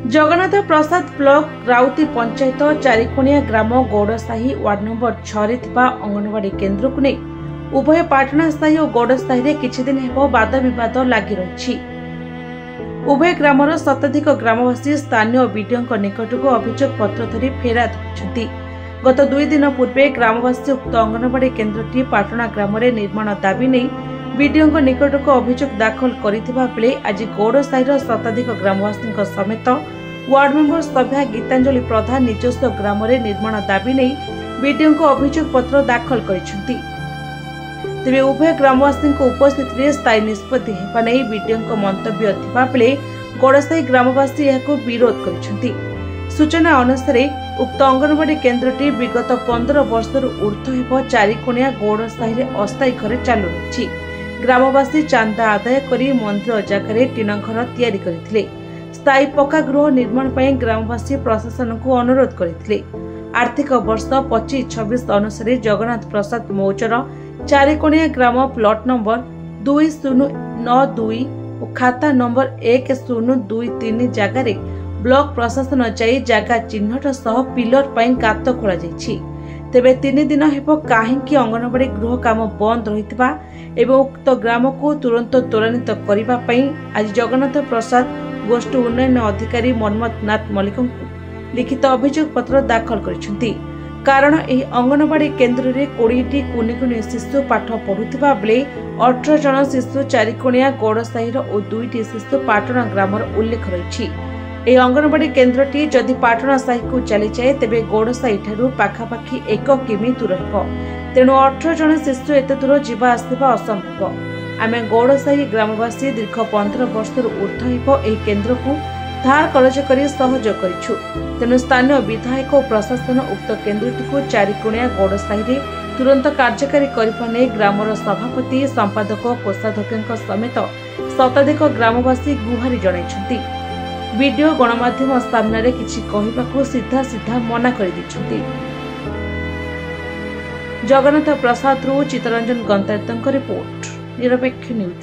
जगन्नाथ प्रसाद block राउती panchayat चारिकोणिया ग्राम गौड़साही ward number 6 anganwadi केन्द्र को नहीं उभय पाटणासाही और गौड़साही किछि दिन हेबो वाद विवाद लागि रहिछि। उभय ग्रामर शताधिक ग्रामवासी स्थानीय बीडीओ निकट को अभियोग पत्र धरी फेराद होइछन्ति। गत 2 दिन पूर्वे ग्रामवासी उक्त अंगनवाड़ी केन्द्रटी पाटणा ग्राम निर्माण दाबी नहीं बीडीओ निकट को अभियोग दाखल करिथिबा बेले आज गौड़साही शताधिक ग्रामवासी समेत वार्ड मेंबर सभ्या गीतांजलि प्रधान निजस्व ग्राम निर्माण दाबी नहीं बीडीओ को अभियोग पत्र दाखल करिसेंति। तेबे उभय ग्रामवासी उपस्थित में स्थायी निष्पत्ति हेबा नै बीडीओ मंतव्य थिबा बेले गौड़साही ग्रामवासी यहाको विरोध करिसेंति। सूचना अनुसार उक्त अंगनवाड़ी केन्द्रटी विगत 15 वर्षर ऊर्ध्व हेब चारिकोणिया गौड़साही अस्थायी घर चालू रही। ग्रामवासी चांदा आदाय करी मंदिर जगार टीन घर तैयारी करथिले। स्थायी पक्का गृह निर्माण पर ग्रामवासी प्रशासन को अनुरोध करथिले। आर्थिक वर्ष 25-26 अनुसार जगन्नाथ प्रसाद मौजर चारिकोणिया ग्राम प्लॉट नंबर 2092 और खाता नंबर 1023 जगार ब्लॉक प्रशासन जाई जगह चिन्हट सह पिलर पर गात खोला जाइछि। तेबे 3 दिन हेब काहेकि अंगनवाड़ी गृह काम बंद रहितबा एवं उक्त ग्राम को तुरंत त्वरान्वित करिबा पई आज जगन्नाथ प्रसाद गोष्ठी उन्नयन अधिकारी मनमथ नाथ मल्लिक लिखित अभियोग पत्र दाखल करिसेंति। कारण एही अंगनवाड़ी केन्द्र रे 20टी कुनी कुनी शिशु पाठ पढ़ुथिबा बेले 18 जन शिशु चारिकोणिया गौड़साही और 2टी शिशु पाटणा ग्रामर उल्लेख रहिछि। एही अंगनवाड़ी केन्द्रटी जदि पाटणा साही को चली जाए तेबे गौड़साही ठारू पाखापाखी 1 किमी दूर हेबो। तेणु 18 जन शिशु एते दूर जीवा आसिबा असंभव। आमे गौड़साही ग्रामवासी दीर्घ 15 वर्षर ऊर्ध्व हेब एही केन्द्र को धार करज करी सहयोग करिछु। तेणु स्थानीय विधायक और प्रशासन उक्त केन्द्रटी को चारिकोणिया गौड़साही तुरंत कार्यकारी करने नै ग्रामर सभापति संपादक कोषाध्यक्ष समेत शताधिक ग्रामवासी गुहारी जणाइछन्ति। वीडियो गणमाध्यम सामने किछि कहिबाकू सीधा सीधा मना कर दिछन्ति। जगन्नाथ प्रसाद चित्तरंजन गंतायतଙ୍କ रिपोर्ट निरपेक्ष न्यूज।